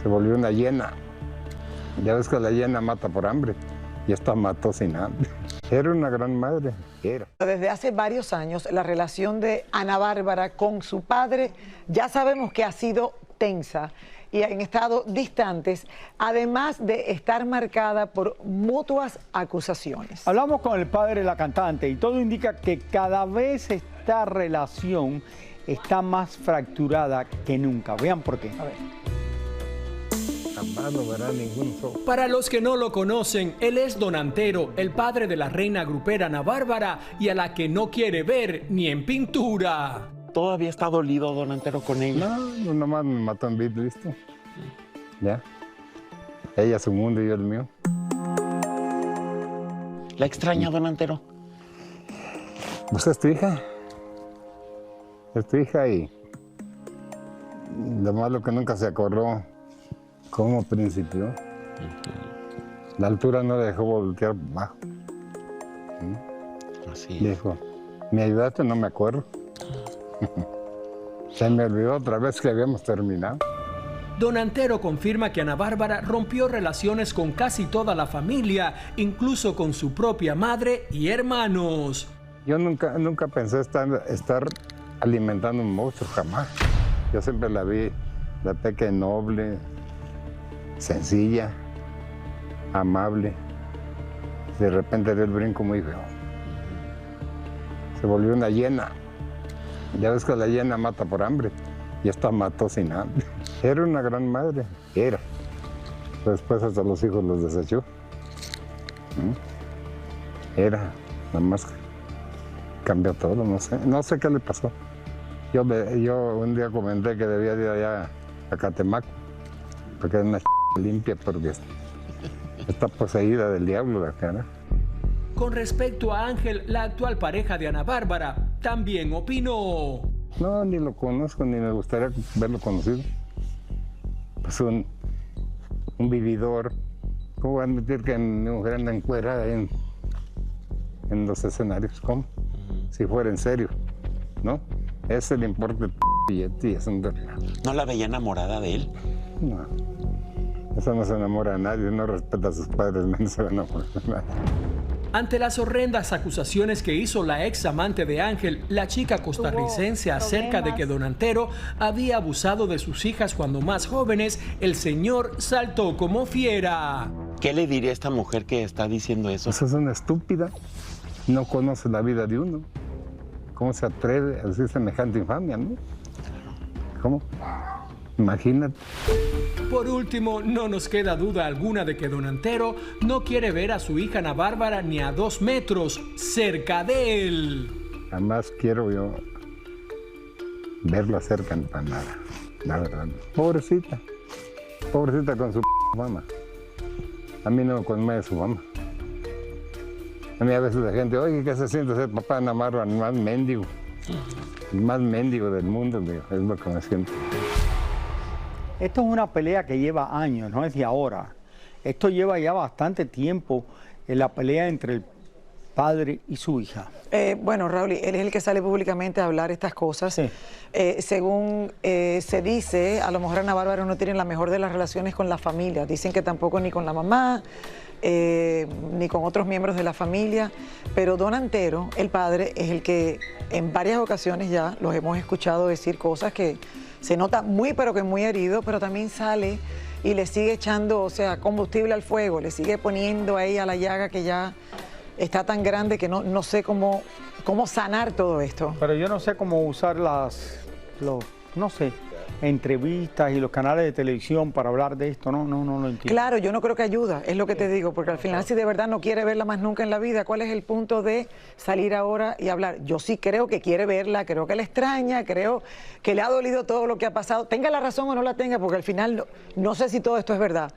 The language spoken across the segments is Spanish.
Se volvió una hiena. Ya ves que la hiena mata por hambre. Y esta mató sin hambre. Era una gran madre. Era. Desde hace varios años, la relación de Ana Bárbara con su padre ya sabemos que ha sido tensa y han estado distantes, además de estar marcada por mutuas acusaciones. Hablamos con el padre de la cantante y todo indica que cada vez esta relación está más fracturada que nunca. Vean por qué. A ver. Jamás no verá ningún sol. Para los que no lo conocen, él es Don Antero, el padre de la reina grupera Ana Bárbara y a la que no quiere ver ni en pintura. ¿Todavía está dolido Don Antero con ella? No, nomás me mató en vida, listo. Ya. Ella su mundo y yo el mío. ¿La extraña, Don Antero? Pues es tu hija. Es tu hija y lo malo que nunca se acordó cómo principió. La altura no le dejó voltear bajo. Así es. Dijo, ¿me ayudaste? No me acuerdo. Se me olvidó otra vez que habíamos terminado. Don Antero confirma que Ana Bárbara rompió relaciones con casi toda la familia, incluso con su propia madre y hermanos. Yo nunca pensé estar alimentando un monstruo, jamás. Yo siempre la vi, la pequeña noble, sencilla, amable. De repente dio el brinco muy feo. Se volvió una hiena. Ya ves que la hiena mata por hambre. Y esta mató sin hambre. Era una gran madre. Era. Después hasta los hijos los desechó. Era. Nada más cambió todo, no sé. No sé qué le pasó. Yo un día comenté que debía ir allá a Catemaco. Porque es una limpia, porque está poseída del diablo la cara. Con respecto a Ángel, la actual pareja de Ana Bárbara, también opinó. No, ni lo conozco, ni me gustaría verlo conocido. Pues un vividor. ¿Cómo va a admitir que mi mujer anda encuerada en los escenarios? ¿Cómo? Si fuera en serio, ¿no? Ese le importa el billete y es un derriado. ¿No la veía enamorada de él? No. Eso no se enamora a nadie, no respeta a sus padres, menos se enamora a nadie. Ante las horrendas acusaciones que hizo la ex amante de Ángel, la chica costarricense acerca de que Don Antero había abusado de sus hijas cuando más jóvenes, el señor saltó como fiera. ¿Qué le diría a esta mujer que está diciendo eso? Esa es una estúpida, no conoce la vida de uno. ¿Cómo se atreve a decir semejante infamia, no? ¿Cómo? Imagínate. Por último, no nos queda duda alguna de que Don Antero no quiere ver a su hija Ana Bárbara ni a 2 metros cerca de él. Jamás quiero yo verla cerca para nada, la verdad. Pobrecita, pobrecita con su mamá. A mí no me conmueve su mamá. A mí a veces la gente, oye, ¿qué se siente ser papá de Ana Bárbara? El más mendigo del mundo, es lo que me siento. Esto es una pelea que lleva años, no es de ahora. Esto lleva ya bastante tiempo en la pelea entre el padre y su hija. Bueno, Raúl, él es el que sale públicamente a hablar estas cosas. Sí. Según se dice, a lo mejor Ana Bárbara no tiene la mejor de las relaciones con la familia. Dicen que tampoco ni con la mamá, ni con otros miembros de la familia. Pero Don Antero, el padre, es el que en varias ocasiones ya los hemos escuchado decir cosas que se nota muy, pero que muy herido, pero también sale y le sigue echando, o sea, combustible al fuego, le sigue poniendo ahí a la llaga que ya está tan grande que no sé cómo sanar todo esto. Pero yo no sé cómo usar no sé, entrevistas y los canales de televisión para hablar de esto, no lo entiendo. Claro, yo no creo que ayuda, es lo que te digo, porque al final si de verdad no quiere verla más nunca en la vida, ¿cuál es el punto de salir ahora y hablar? Yo sí creo que quiere verla, creo que la extraña, creo que le ha dolido todo lo que ha pasado, tenga la razón o no la tenga, porque al final no sé si todo esto es verdad,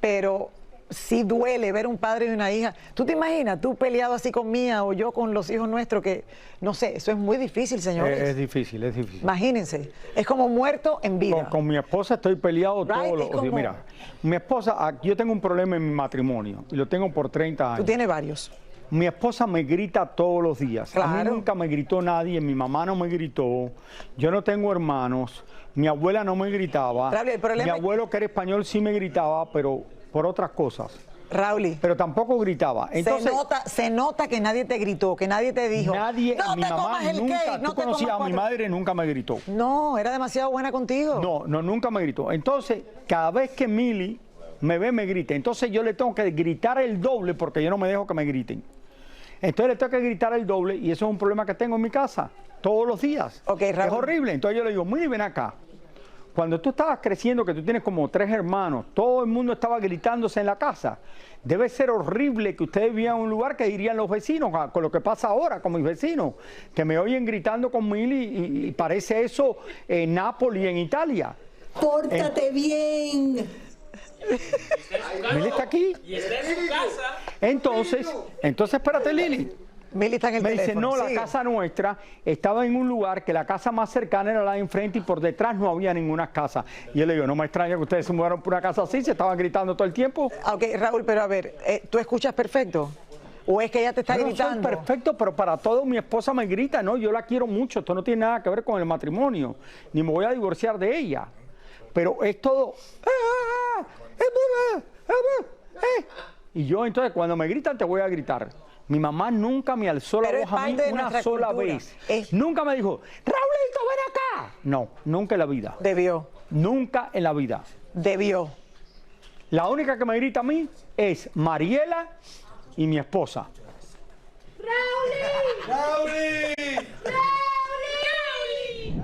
pero sí duele ver un padre y una hija. ¿Tú te imaginas, tú peleado así con Mía o yo con los hijos nuestros? Que no sé, eso es muy difícil, señores. Es difícil, es difícil. Imagínense, es como muerto en vida. Con mi esposa estoy peleado Right, todos los días. Mira, mi esposa, yo tengo un problema en mi matrimonio y lo tengo por 30 años. Tú tienes varios. Mi esposa me grita todos los días. A mí Claro. nunca me gritó nadie, mi mamá no me gritó, yo no tengo hermanos, mi abuela no me gritaba, Raúl, el problema- mi abuelo que era español sí me gritaba, pero por otras cosas. Raúl, Pero tampoco gritaba. Entonces, se nota que nadie te gritó, que nadie te dijo, nadie, no mi te mamá comas el nunca, cake, no tú te conocías comas a mi cuatro". madre, nunca me gritó. No, era demasiado buena contigo. No, nunca me gritó. Entonces, cada vez que Mili me ve, me grita. Entonces yo le tengo que gritar el doble porque yo no me dejo que me griten. Entonces le tengo que gritar el doble y eso es un problema que tengo en mi casa todos los días. Ok, es Raúl. horrible. Entonces yo le digo, Mili, ven acá. Cuando tú estabas creciendo, que tú tienes como 3 hermanos, todo el mundo estaba gritándose en la casa. Debe ser horrible que ustedes vivan en un lugar que dirían los vecinos, con lo que pasa ahora con mis vecinos, que me oyen gritando con Mili y parece eso en Nápoles, en Italia. Pórtate bien. Mili está aquí. Y está en su casa. Entonces, espérate, Lili. Mili está en el Me dice, teléfono. no, la Sigue. casa nuestra estaba en un lugar que la casa más cercana era la de enfrente y por detrás no había ninguna casa. Y yo le digo, no me extraña que ustedes se mudaron por una casa así, se estaban gritando todo el tiempo. Ok, Raúl, pero a ver, ¿tú escuchas perfecto? ¿O es que ella te está Yo no soy gritando? perfecto, pero para todo mi esposa me grita, no, yo la quiero mucho, esto no tiene nada que ver con el matrimonio, ni me voy a divorciar de ella. Pero es todo... Y yo entonces cuando me gritan te voy a gritar. Mi mamá nunca me alzó la Pero es voz a mí parte de una nuestra sola cultura. vez. Es- Nunca me dijo, Raulito, ven acá. No, nunca en la vida. Debió, Nunca en la vida. debió. La única que me grita a mí es Mariela y mi esposa.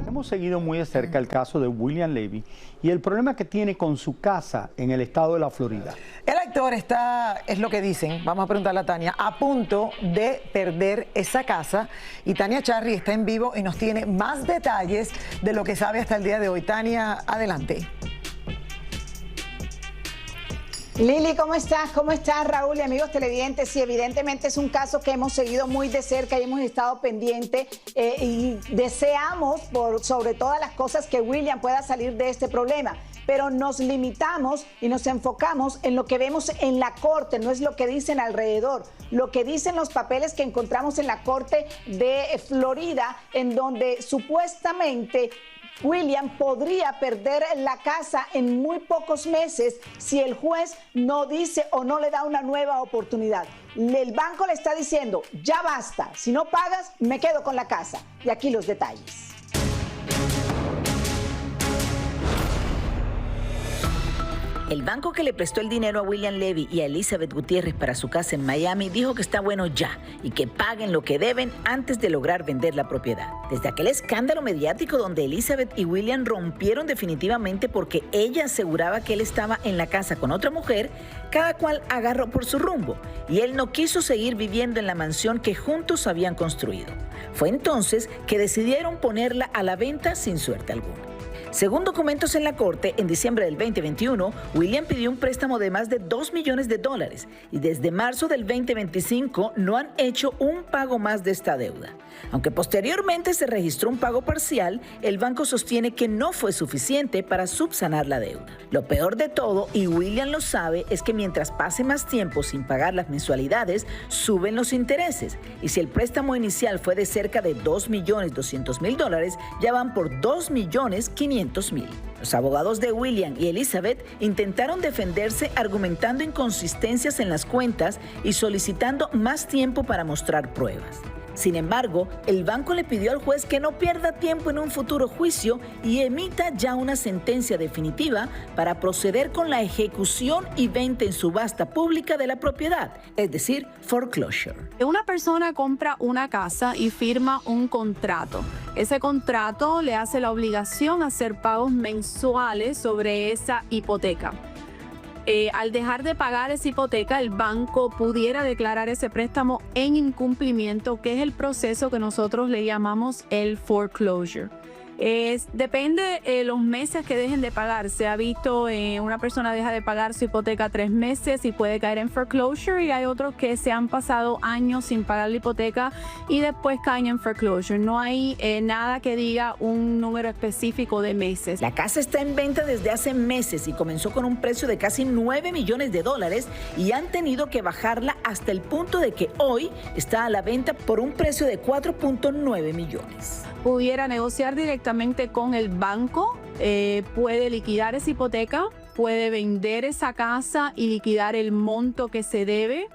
Hemos seguido muy de cerca el caso de William Levy y el problema que tiene con su casa en el estado de la Florida. El actor está, es lo que dicen, vamos a preguntarle a Tania, a punto de perder esa casa. Y Tania Charry está en vivo y nos tiene más detalles de lo que sabe hasta el día de hoy. Tania, adelante. Lili, ¿cómo estás? ¿Cómo estás, Raúl y amigos televidentes? Sí, evidentemente es un caso que hemos seguido muy de cerca y hemos estado pendiente y deseamos, por sobre todas las cosas, que William pueda salir de este problema. Pero nos limitamos y nos enfocamos en lo que vemos en la corte, no es lo que dicen alrededor, lo que dicen los papeles que encontramos en la corte de Florida, en donde supuestamente William podría perder la casa en muy pocos meses si el juez no dice o no le da una nueva oportunidad. El banco le está diciendo, ya basta, si no pagas, me quedo con la casa. Y aquí los detalles. El banco que le prestó el dinero a William Levy y a Elizabeth Gutiérrez para su casa en Miami dijo que está bueno ya y que paguen lo que deben antes de lograr vender la propiedad. Desde aquel escándalo mediático donde Elizabeth y William rompieron definitivamente porque ella aseguraba que él estaba en la casa con otra mujer, cada cual agarró por su rumbo y él no quiso seguir viviendo en la mansión que juntos habían construido. Fue entonces que decidieron ponerla a la venta sin suerte alguna. Según documentos en la corte, en diciembre del 2021, William pidió un préstamo de más de $2 millones y desde marzo del 2025 no han hecho un pago más de esta deuda. Aunque posteriormente se registró un pago parcial, el banco sostiene que no fue suficiente para subsanar la deuda. Lo peor de todo, y William lo sabe, es que mientras pase más tiempo sin pagar las mensualidades, suben los intereses. Y si el préstamo inicial fue de cerca de $2.200.000, ya van por $2.500.000. Los abogados de William y Elizabeth intentaron defenderse argumentando inconsistencias en las cuentas y solicitando más tiempo para mostrar pruebas. Sin embargo, el banco le pidió al juez que no pierda tiempo en un futuro juicio y emita ya una sentencia definitiva para proceder con la ejecución y venta en subasta pública de la propiedad, es decir, foreclosure. Una persona compra una casa y firma un contrato. Ese contrato le hace la obligación a hacer pagos mensuales sobre esa hipoteca. Al dejar de pagar esa hipoteca, el banco pudiera declarar ese préstamo en incumplimiento, que es el proceso que nosotros le llamamos el foreclosure. Depende los meses que dejen de pagar. Se ha visto una persona deja de pagar su hipoteca 3 meses y puede caer en foreclosure, y hay otros que se han pasado años sin pagar la hipoteca y después caen en foreclosure. No hay nada que diga un número específico de meses. La casa está en venta desde hace meses y comenzó con un precio de casi $9 millones y han tenido que bajarla hasta el punto de que hoy está a la venta por un precio de 4.9 millones. Pudiera negociar directamente con el banco, puede liquidar esa hipoteca, puede vender esa casa y liquidar el monto que se debe.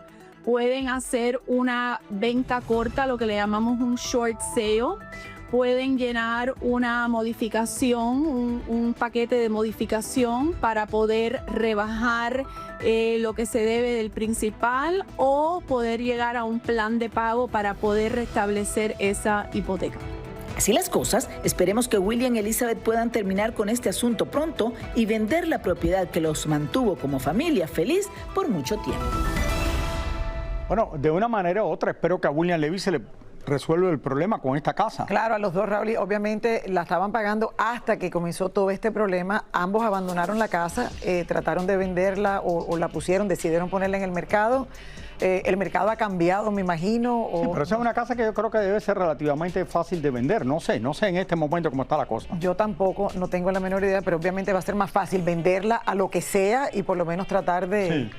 Pueden hacer una venta corta, lo que le llamamos un short sale. Pueden llenar una modificación, un paquete de modificación para poder rebajar lo que se debe del principal, o poder llegar a un plan de pago para poder restablecer esa hipoteca. Así las cosas, esperemos que William y Elizabeth puedan terminar con este asunto pronto y vender la propiedad que los mantuvo como familia feliz por mucho tiempo. Bueno, de una manera u otra, espero que a William Levy se le resuelva el problema con esta casa. Claro, a los dos, Raúl, obviamente la estaban pagando hasta que comenzó todo este problema. Ambos abandonaron la casa, trataron de venderla o la pusieron, decidieron ponerla en el mercado. El mercado ha cambiado, me imagino. Sí, pero esa es una casa que yo creo que debe ser relativamente fácil de vender. No sé en este momento cómo está la cosa. Yo tampoco, no tengo la menor idea, pero obviamente va a ser más fácil venderla a lo que sea y por lo menos tratar de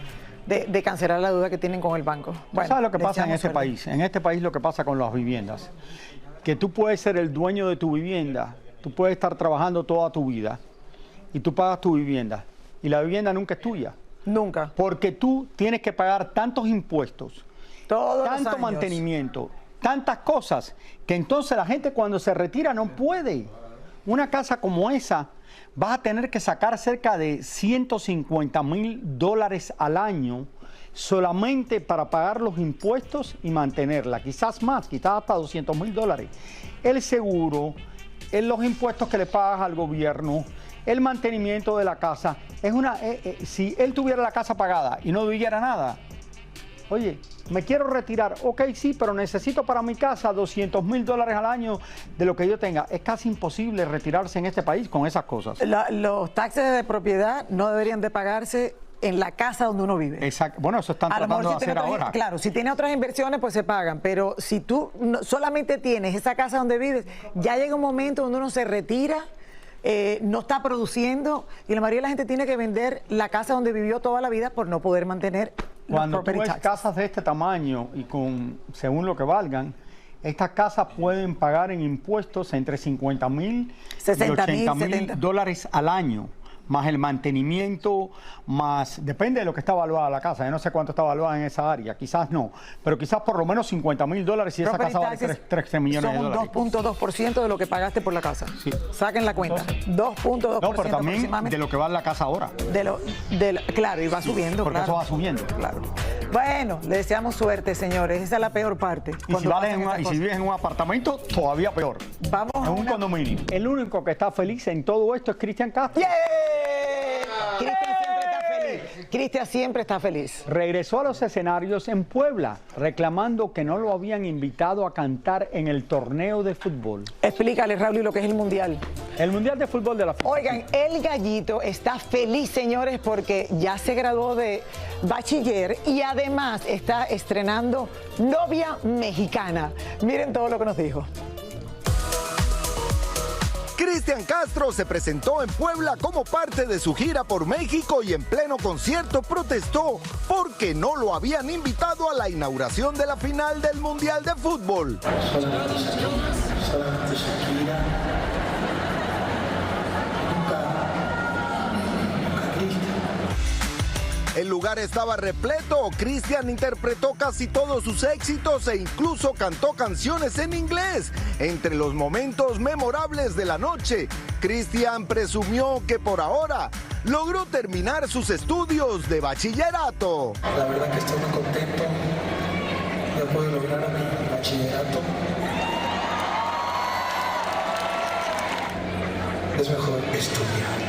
cancelar la deuda que tienen con el banco. Bueno, ¿sabes lo que pasa en este suerte. país? En este país lo que pasa con las viviendas, que tú puedes ser el dueño de tu vivienda, tú puedes estar trabajando toda tu vida y tú pagas tu vivienda y la vivienda nunca es tuya. Nunca. Porque tú tienes que pagar tantos impuestos, tanto mantenimiento, tantas cosas, que entonces la gente cuando se retira no puede. Una casa como esa vas a tener que sacar cerca de $150,000 al año solamente para pagar los impuestos y mantenerla. Quizás más, quizás hasta $200,000. El seguro, los impuestos que le pagas al gobierno, el mantenimiento de la casa. Si él tuviera la casa pagada y no viviera nada, oye, me quiero retirar, ok, sí, pero necesito para mi casa $200,000 al año de lo que yo tenga. Es casi imposible retirarse en este país con esas cosas. Los taxes de propiedad no deberían de pagarse en la casa donde uno vive. Exacto. Bueno, eso están tratando de hacer ahora. Claro, si tiene otras inversiones, pues se pagan. Pero si tú solamente tienes esa casa donde vives, ya llega un momento donde uno se retira, no está produciendo, y la mayoría de la gente tiene que vender la casa donde vivió toda la vida por no poder mantener Cuando tú ves casas de este tamaño y según lo que valgan, estas casas pueden pagar en impuestos entre $50,000 y $80,000 al año, más el mantenimiento, más, depende de lo que está evaluada la casa. Yo no sé cuánto está evaluada en esa área, quizás no, pero quizás por lo menos $50,000 si esa casa vale 3 millones de dólares. Son un 2.2% de lo que pagaste por la casa. Sí. Saquen la cuenta. 2.2%. No, pero también de lo que vale la casa ahora. Claro, y va subiendo. Porque claro. eso va subiendo. Claro. Bueno, le deseamos suerte, señores. Esa es la peor parte. Y si vives en un apartamento, todavía peor. Vamos en un condominio. El único que está feliz en todo esto es Cristian Castro. ¡Yeah! Cristian siempre está feliz. Cristian siempre está feliz. Regresó a los escenarios en Puebla, reclamando que no lo habían invitado a cantar en el torneo de fútbol. Explícale, Raúl, lo que es el Mundial. El Mundial de Fútbol de la FIFA. Oigan, el Gallito está feliz, señores, porque ya se graduó de bachiller y además está estrenando novia mexicana. Miren todo lo que nos dijo. Cristian Castro se presentó en Puebla como parte de su gira por México y en pleno concierto protestó porque no lo habían invitado a la inauguración de la final del Mundial de Fútbol. El lugar estaba repleto. Cristian interpretó casi todos sus éxitos e incluso cantó canciones en inglés. Entre los momentos memorables de la noche, Cristian presumió que por ahora logró terminar sus estudios de bachillerato. La verdad que estoy muy contento de poder lograr mi bachillerato. Es mejor estudiar.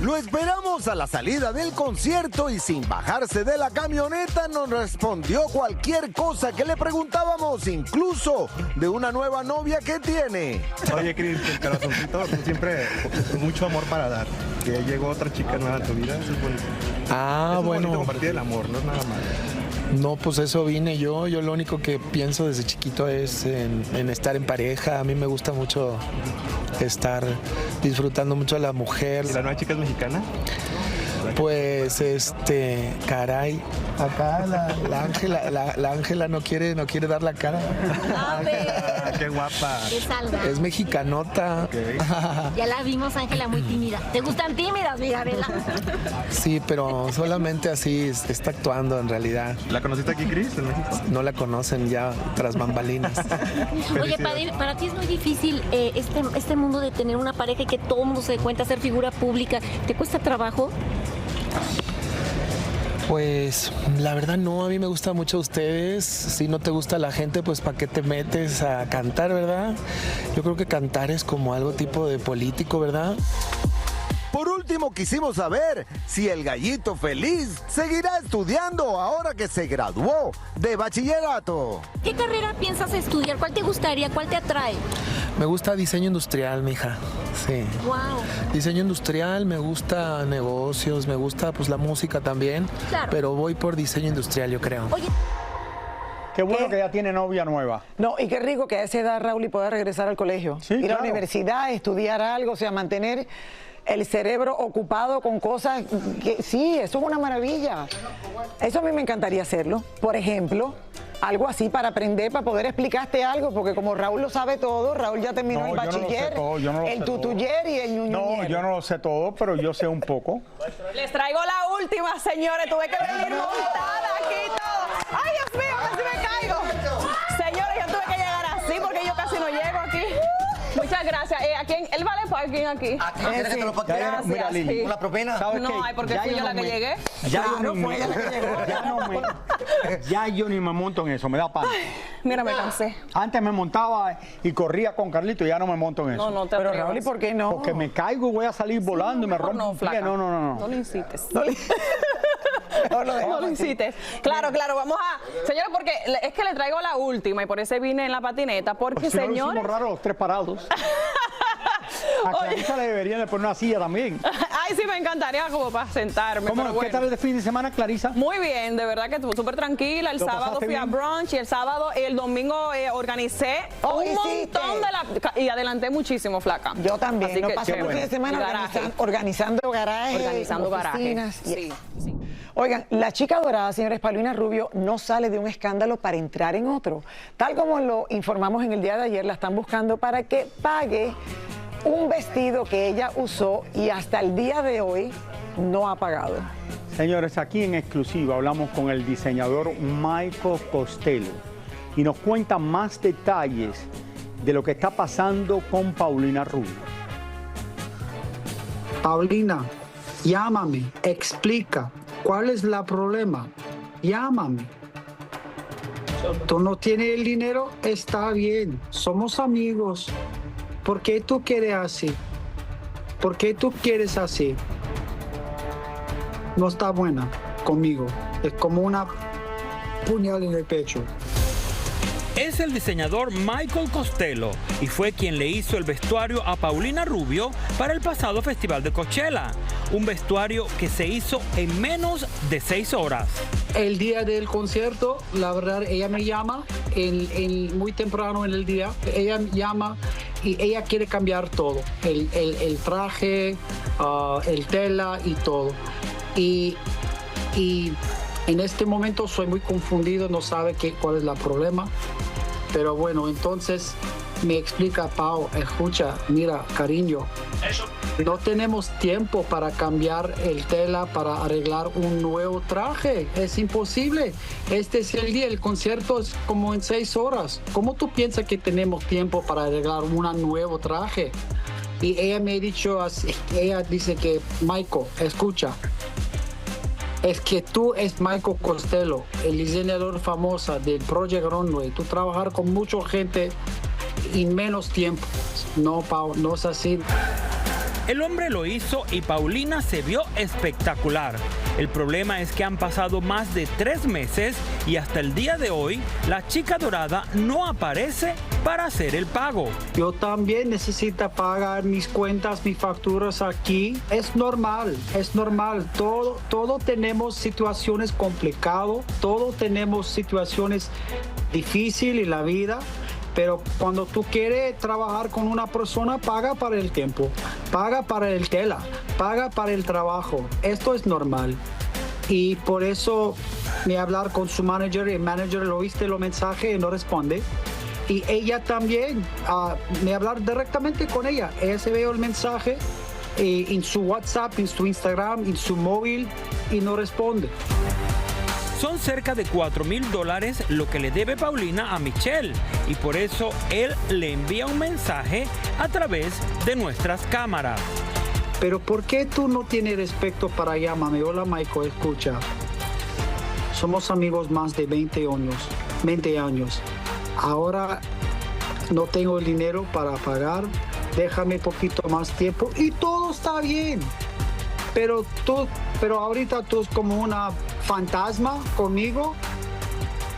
Lo esperamos a la salida del concierto y sin bajarse de la camioneta nos respondió cualquier cosa que le preguntábamos, incluso de una nueva novia que tiene. Oye, Cris, el corazoncito, tú siempre con mucho amor para dar. Que llegó otra chica nueva a tu vida, eso es bonito. Ah, eso es bueno. bonito, compartir el amor, no es nada malo. No, pues eso vine yo. Yo lo único que pienso desde chiquito es en estar en pareja. A mí me gusta mucho estar disfrutando mucho a la mujer. ¿Y la nueva chica es mexicana? Pues, caray, acá la Ángela no quiere dar la cara. ¡Qué guapa! Que salga. Es mexicanota. Okay. Ya la vimos, Ángela, muy tímida. ¿Te gustan tímidas, mi Gabriela? Sí, pero solamente así está actuando en realidad. ¿La conociste aquí, Cris, en México? No la conocen ya tras bambalinas. Oye, para ti es muy difícil este mundo de tener una pareja y que todo el mundo se dé cuenta, ser figura pública. ¿Te cuesta trabajo? Pues la verdad no, a mí me gusta mucho ustedes. Si no te gusta la gente, pues ¿para qué te metes a cantar, verdad? Yo creo que cantar es como algo tipo de político, ¿verdad? Por último, quisimos saber si el gallito feliz seguirá estudiando ahora que se graduó de bachillerato. ¿Qué carrera piensas estudiar? ¿Cuál te gustaría? ¿Cuál te atrae? Me gusta diseño industrial, mija. Sí. Wow. Diseño industrial, me gusta negocios, me gusta pues la música también. Claro. Pero voy por diseño industrial, yo creo. Oye. Qué bueno que ya tiene novia nueva. No, y qué rico que a esa edad Raúl y pueda regresar al colegio. Sí, ir a la claro. universidad, estudiar algo, o sea, mantener el cerebro ocupado con cosas que sí, eso es una maravilla. Eso a mí me encantaría hacerlo. Por ejemplo, algo así para aprender, para poder explicarte algo, porque como Raúl lo sabe todo, Raúl ya terminó el bachiller, el tutuyer y el ñuñuñer. No, yo no lo sé todo, pero yo sé un poco. Les traigo la última, señores. Tuve que venir montada aquí todo. ¡Ay, Dios mío, casi me caigo! Señores, yo tuve que llegar así porque yo casi no llego aquí. Muchas gracias. ¿Él vale parking aquí? ¿Quieres que te lo pague? Gracias. Mira, Lili, Sí. ¿Con la propina? ¿sabes No, qué? ay, porque Ya fui yo la que llegué. Ya yo ni me monto en eso, me da pan. Mira, me cansé. Antes me montaba y corría con Carlito, ya no me monto en eso. No te Pero atrevas. Raúl, ¿y por qué no? Porque me caigo y voy a salir volando y me rompo No, un pie. flaca. No. No lo incites. No lo No dejamos lo así. incites. Claro, vamos a... Señora, porque es que le traigo la última y por eso vine en la patineta. Porque, Si no lo señores... hicimos raro los tres parados. A Clarisa le deberían de poner una silla también. Ay, sí, me encantaría como para sentarme. ¿Cómo? Pero bueno. ¿Qué tal el de fin de semana, Clarisa? Muy bien, de verdad que estuvo súper tranquila. El ¿Lo sábado pasaste fui a bien? brunch y el domingo organicé Oh, un hiciste. montón y adelanté muchísimo, flaca. Yo también, Así no que pasé el chévere. fin de semana Y garaje. organizando garajes, Organizando garajes. oficinas. Sí, sí. Oigan, la chica dorada, señores, Paulina Rubio, no sale de un escándalo para entrar en otro. Tal como lo informamos en el día de ayer, la están buscando para que pague un vestido que ella usó y hasta el día de hoy no ha pagado. Señores, aquí en exclusiva hablamos con el diseñador Michael Costello y nos cuenta más detalles de lo que está pasando con Paulina Rubio. Paulina, llámame, explica cuál es el problema. Llámame. Tú no tienes el dinero, está bien, somos amigos. ¿Por qué tú quieres así? ¿Por qué tú quieres así? No está buena conmigo. Es como una puñal en el pecho. Es el diseñador Michael Costello y fue quien le hizo el vestuario a Paulina Rubio para el pasado Festival de Coachella. Un vestuario que se hizo en menos de 6 horas. El día del concierto, la verdad, ella me llama muy temprano en el día. Ella me llama y ella quiere cambiar todo. El traje, el tela y todo. Y en este momento soy muy confundido, no sabe cuál es el problema. Pero bueno, entonces me explica, Pau, escucha, mira, cariño, no tenemos tiempo para cambiar el tela, para arreglar un nuevo traje. Es imposible. Este es el día, el concierto es como en 6 horas. ¿Cómo tú piensas que tenemos tiempo para arreglar un nuevo traje? Y ella me ha dicho, ella dice que, Michael, escucha, es que tú es Michael Costello, el diseñador famoso del Project Runway. Tú trabajar con mucha gente en menos tiempo. No, Pau, no es así. El hombre lo hizo y Paulina se vio espectacular. El problema es que han pasado más de 3 meses y hasta el día de hoy la chica dorada no aparece para hacer el pago. Yo también necesito pagar mis cuentas, mis facturas aquí. Es normal. Todo tenemos situaciones complicadas, todos tenemos situaciones difíciles en la vida. Pero cuando tú quieres trabajar con una persona, paga para el tiempo, paga para el tela, paga para el trabajo. Esto es normal. Y por eso me hablar con su manager, el manager lo viste los mensajes y no responde. Y ella también, me hablar directamente con ella. Ella se ve el mensaje en su WhatsApp, en su Instagram, en su móvil y no responde. Son cerca de $4,000 lo que le debe Paulina a Michelle y por eso él le envía un mensaje a través de nuestras cámaras. Pero ¿por qué tú no tienes respeto para llamarme? Hola Michael, escucha. Somos amigos más de 20 años. Ahora no tengo el dinero para pagar. Déjame poquito más tiempo y todo está bien. Pero ahorita tú es como una fantasma conmigo,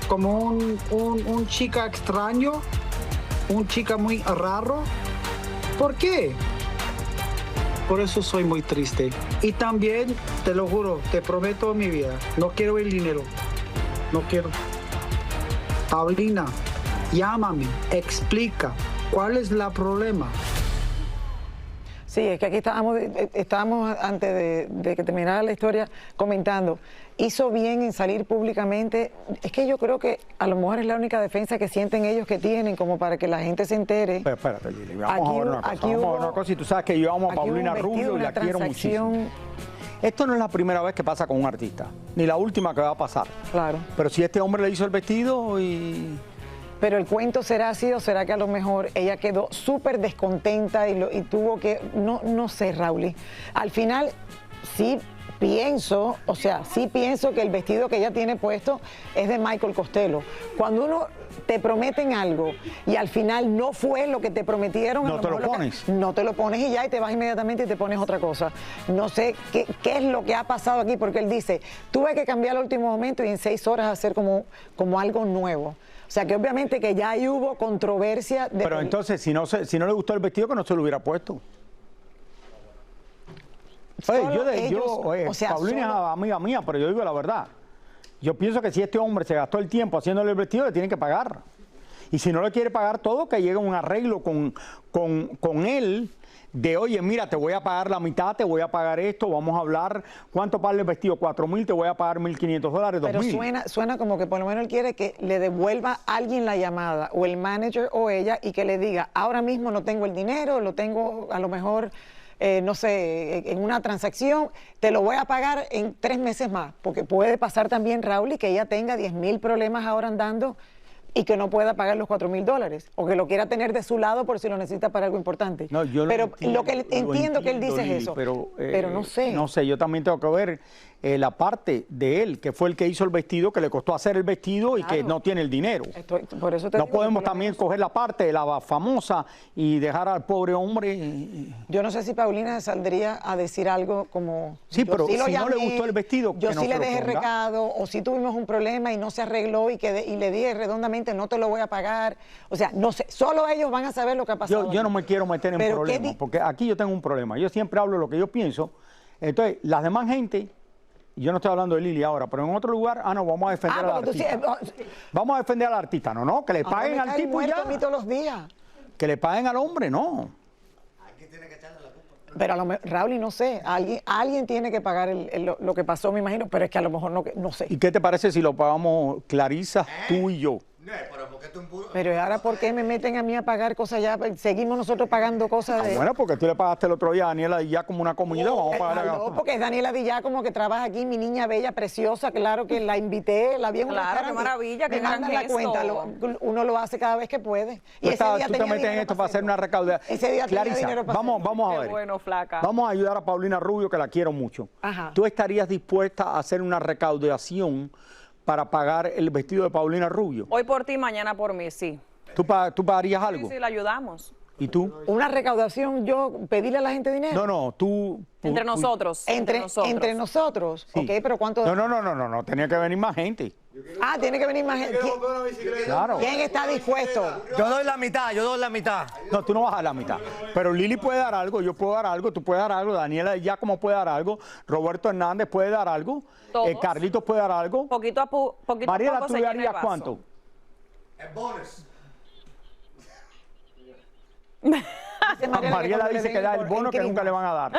como un chica extraño, un chica muy raro. ¿Por qué? Por eso soy muy triste. Y también, te lo juro, te prometo mi vida, no quiero el dinero. No quiero. Paulina, llámame, explica cuál es el problema. Sí, es que aquí estábamos antes de que terminara la historia comentando, hizo bien en salir públicamente. Es que yo creo que a lo mejor es la única defensa que sienten ellos que tienen como para que la gente se entere. Pero espérate, Lili, vamos a ver una cosa. Y tú sabes que yo amo a Paulina Rubio y la quiero muchísimo. Esto no es la primera vez que pasa con un artista, ni la última que va a pasar. Claro. Pero si este hombre le hizo el vestido y... Pero el cuento será así o será que a lo mejor ella quedó súper descontenta y tuvo que, no sé, Raúl. Al final sí pienso que el vestido que ella tiene puesto es de Michael Costello. Cuando uno te prometen algo y al final no fue lo que te prometieron, no te lo pones. No te lo pones y ya, y te vas inmediatamente y te pones otra cosa. No sé qué es lo que ha pasado aquí, porque él dice, tuve que cambiar al último momento y en 6 horas hacer como algo nuevo. O sea, que obviamente que ya ahí hubo controversia. Pero entonces, si no le gustó el vestido, que no se lo hubiera puesto. Paulina es amiga mía, pero yo digo la verdad. Yo pienso que si este hombre se gastó el tiempo haciéndole el vestido, le tienen que pagar. Y si no le quiere pagar todo, que llegue a un arreglo con él. De, oye, mira, te voy a pagar la mitad, te voy a pagar esto, vamos a hablar, ¿cuánto vale el vestido? $4,000, te voy a pagar $1,500, $2,000. Pero suena como que por lo menos él quiere que le devuelva a alguien la llamada, o el manager o ella, y que le diga, ahora mismo no tengo el dinero, lo tengo a lo mejor, no sé, en una transacción, te lo voy a pagar en 3 meses más, porque puede pasar también, Raúl, y que ella tenga 10,000 problemas ahora andando, y que no pueda pagar los $4,000 o que lo quiera tener de su lado por si lo necesita para algo importante. No, yo pero entiendo, lo que entiendo que él dice Lili, es eso. Pero no sé. No sé, yo también tengo que ver la parte de él, que fue el que hizo el vestido, que le costó hacer el vestido y que no tiene el dinero. Por eso no podemos también coger la parte de la famosa y dejar al pobre hombre. Yo no sé si Paulina saldría a decir algo como... Sí, pero si no le gustó el vestido, yo que no sí se le lo dejé ponga. recado, o si tuvimos un problema y no se arregló y le dije redondamente, no te lo voy a pagar. O sea, no sé, solo ellos van a saber lo que ha pasado. Yo no me quiero meter en problemas, porque aquí yo tengo un problema. Yo siempre hablo lo que yo pienso. Entonces, las demás gente... Yo no estoy hablando de Lili ahora, pero en otro lugar, no, vamos a defender al artista. Vamos a defender al artista, no, que le paguen al tipo ya. A mí todos los días. Que le paguen al hombre, no. Pero a lo mejor, Raúl, no sé, alguien tiene que pagar lo que pasó, me imagino, pero es que a lo mejor no sé. ¿Y qué te parece si lo pagamos Clarisa, tú y yo? Pero ahora, ¿por qué me meten a mí a pagar cosas ya? Seguimos nosotros pagando cosas de... Bueno, porque tú le pagaste el otro día a Daniela Díaz como una comunidad, vamos a pagar No, porque es Daniela Díaz como que trabaja aquí, mi niña bella, preciosa, claro que la invité, la vi en un Claro, qué maravilla, qué gran la gesto. cuenta, uno lo hace cada vez que puede. Y ese día tú te metes en esto para hacer una recaudación. Ese día tenía dinero para vamos a ver. Qué bueno, flaca. Vamos a ayudar a Paulina Rubio, que la quiero mucho. Ajá. ¿Tú estarías dispuesta a hacer una recaudación para pagar el vestido de Paulina Rubio? Hoy por ti, mañana por mí, sí. ¿Tú pagarías algo? Sí, la ayudamos. ¿Y tú? Una recaudación, yo pedirle a la gente dinero. No, tú... Entre nosotros. Entre nosotros. Sí. Ok, pero ¿cuánto? No, tenía que venir más gente. Ah, tiene que venir más gente. Claro. ¿Quién está dispuesto? Yo doy la mitad. No, tú no vas a la mitad. Pero Lili puede dar algo, yo puedo dar algo, tú puedes dar algo, Daniela Giacomo puede dar algo, Roberto Hernández puede dar algo, Carlitos puede dar algo. Poquito a poco Mariela, ¿tú se llena el darías vaso. cuánto? El bonus. Mariela dice que da el bono que nunca le van a dar.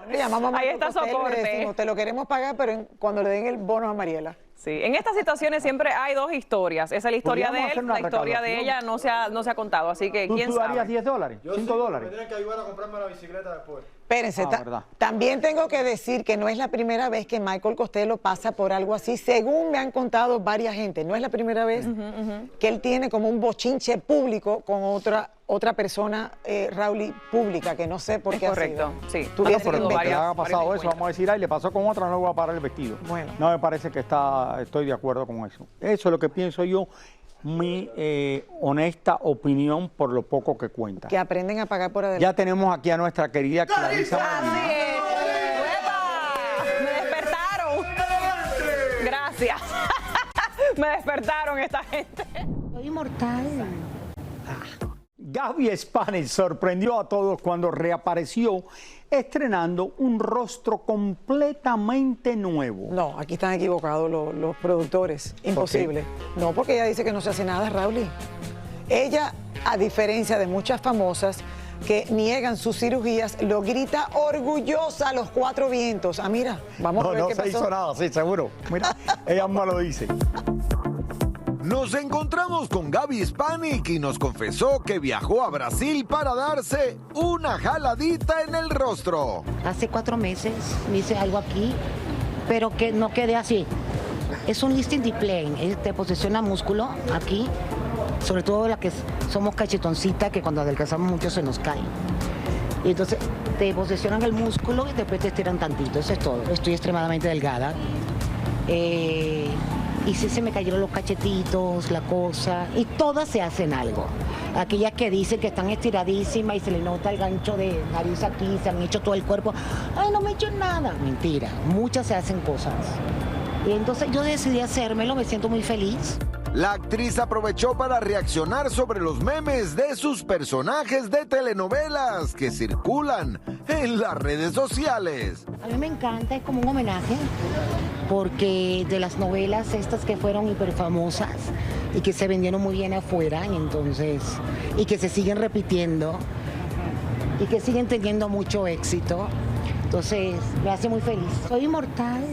Le llamamos a Ahí Marco está Costello y le soporte. decimos, te lo queremos pagar, pero cuando le den el bono a Mariela. Sí, en estas situaciones siempre hay dos historias. Esa es la historia de Podríamos hacer él, una la historia de ella recaudación. no se ha contado, así que ¿Tú quién darías sabe. $10? Yo sí, $5. me tienen que ayudar a comprarme la bicicleta después. Espérense, verdad. también tengo que decir que no es la primera vez que Michael Costello pasa por algo así, según me han contado varias gente. No es la primera vez que él tiene como un bochinche público con otra persona, Raúl, pública, que no sé por qué correcto, ha sido. sí. Tuviese Pero que que le haya varios pasado eso, encuentros. vamos a decir, le pasó con otra, no le voy a parar el vestido. Bueno. No me parece que estoy de acuerdo con eso. Eso es lo que pienso yo, mi honesta opinión por lo poco que cuenta. Que aprenden a pagar por adelante. Ya tenemos aquí a nuestra querida Clarisa Molina. Así es. ¡Uepa! Me despertaron. Gracias. Me despertaron esta gente. Soy inmortal. Gaby Spanik sorprendió a todos cuando reapareció estrenando un rostro completamente nuevo. No, aquí están equivocados los productores. Imposible. No, porque ella dice que no se hace nada, Raúl. Ella, a diferencia de muchas famosas que niegan sus cirugías, lo grita orgullosa a los cuatro vientos. Ah, mira, vamos a ver qué se pasó. hizo nada, sí, seguro. Mira, ella misma lo dice. Nos encontramos con Gaby Spanik y nos confesó que viajó a Brasil para darse una jaladita en el rostro. Hace 4 meses me hice algo aquí, pero que no quede así. Es un lifting deplane, te posiciona músculo aquí, sobre todo la que somos cachetoncita, que cuando adelgazamos mucho se nos cae. Y entonces te posicionan el músculo y después te estiran tantito, eso es todo. Estoy extremadamente delgada. Y sí se me cayeron los cachetitos, la cosa, y todas se hacen algo. Aquellas que dicen que están estiradísimas y se le nota el gancho de nariz aquí, se han hecho todo el cuerpo. Ay, no me he hecho nada. Mentira, muchas se hacen cosas. Y entonces yo decidí hacérmelo, me siento muy feliz. La actriz aprovechó para reaccionar sobre los memes de sus personajes de telenovelas que circulan en las redes sociales. A mí me encanta, es como un homenaje, porque de las novelas estas que fueron hiperfamosas y que se vendieron muy bien afuera, y entonces, y que se siguen repitiendo y que siguen teniendo mucho éxito, entonces me hace muy feliz. Soy inmortal.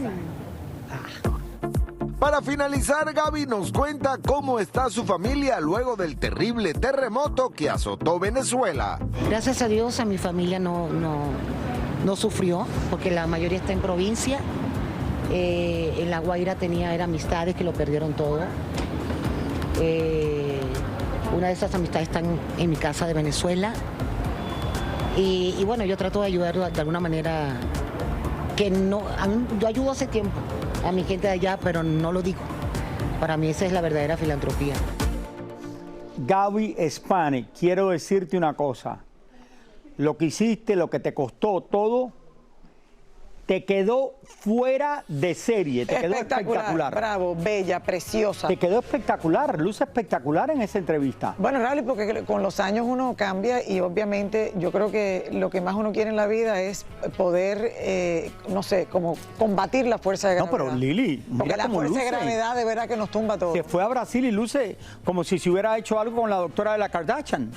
Para finalizar, Gaby nos cuenta cómo está su familia luego del terrible terremoto que azotó Venezuela. Gracias a Dios a mi familia no sufrió, porque la mayoría está en provincia. En La Guaira era amistades que lo perdieron todo. Una de esas amistades están en mi casa de Venezuela. Y bueno, yo trato de ayudarlo de alguna manera que no... yo ayudo hace tiempo a mi gente de allá, pero no lo digo. Para mí esa es la verdadera filantropía. Gaby Spanik, quiero decirte una cosa. Lo que hiciste, lo que te costó todo, te quedó fuera de serie, te quedó espectacular. Bravo, bella, preciosa. Te quedó espectacular, luce espectacular en esa entrevista. Bueno, Raúl, porque con los años uno cambia y obviamente yo creo que lo que más uno quiere en la vida es poder, no sé, como combatir la fuerza de gravedad. No, pero Lili, porque mira la cómo fuerza luce. de gravedad de verdad que nos tumba todo. Se fue a Brasil y luce como si se hubiera hecho algo con la doctora de la Kardashian.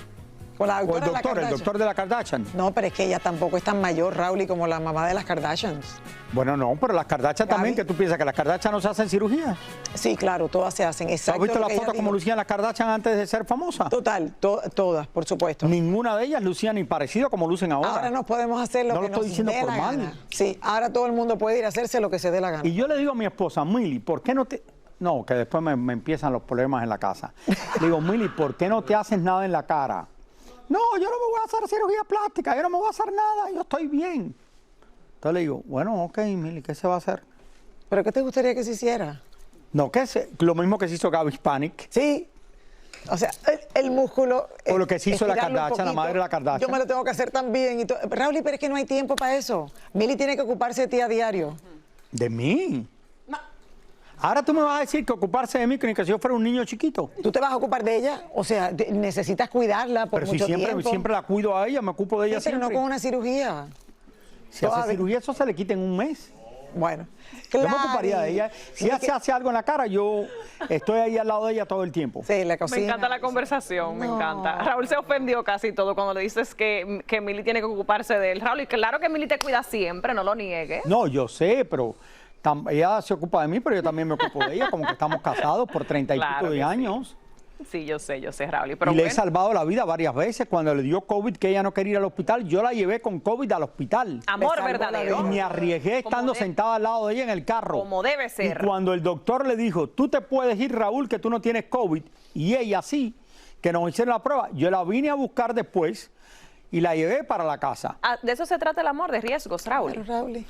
Con la O doctora el de la Kardashian. doctor de la Kardashian. No, pero es que ella tampoco es tan mayor, Raúl, y como la mamá de las Kardashians. Bueno, no, pero las Kardashian también, que tú piensas que las Kardashian no se hacen cirugía. Sí, claro, todas se hacen. ¿Has visto la foto como lucían las Kardashian antes de ser famosas? Total, todas, por supuesto. Ninguna de ellas lucía ni parecido como lucen ahora. Ahora nos podemos hacer lo no que lo estoy nos diciendo dé por la mal. gana. Sí, ahora todo el mundo puede ir a hacerse lo que se dé la gana. Y yo le digo a mi esposa, Mili, ¿por qué no te...? No, que después me empiezan los problemas en la casa. Le digo, Mili, ¿por qué no te haces nada en la cara? No, yo no me voy a hacer cirugía plástica, yo no me voy a hacer nada, yo estoy bien. Entonces le digo, bueno, ok, Mili, ¿qué se va a hacer? ¿Pero qué te gustaría que se hiciera? No, lo mismo que se hizo Gaby Spanik. Sí. O sea, el músculo. O lo que se hizo la estirarlo un Kardashian, la poquito. madre de la Kardashian. Yo me lo tengo que hacer también. Y Raúl, pero es que no hay tiempo para eso. Mili tiene que ocuparse de ti a diario. ¿De mí? Ahora tú me vas a decir que ocuparse de mí ni que si yo fuera un niño chiquito. ¿Tú te vas a ocupar de ella? O sea, necesitas cuidarla por Pero mucho si tiempo. siempre la cuido a ella, me ocupo de ella Sí, pero siempre. no con una cirugía. Si hace cirugía, eso se le quita en un mes. Bueno, yo me ocuparía de ella. Si ella se hace algo en la cara, yo estoy ahí al lado de ella todo el tiempo. Sí, la Me encanta la conversación, me encanta. Raúl se ofendió casi todo cuando le dices que Mili tiene que ocuparse de él. Raúl, y claro que Mili te cuida siempre, no lo niegues. No, yo sé, pero ella se ocupa de mí, pero yo también me ocupo de ella, como que estamos casados por 30 y Claro pico de que sí. años. Sí, yo sé, Raúl. Pero Y le he bueno, salvado la vida varias veces. Cuando le dio COVID, que ella no quería ir al hospital, yo la llevé con COVID al hospital. amor verdadero. Y me arriesgué estando sentada al lado de ella en el carro. Como debe ser. Y cuando el doctor le dijo, tú te puedes ir, Raúl, que tú no tienes COVID, y ella sí, que nos hicieron la prueba, yo la vine a buscar después y la llevé para la casa. De eso se trata el amor, de riesgos, Raúl.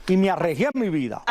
Y me arriesgué en mi vida.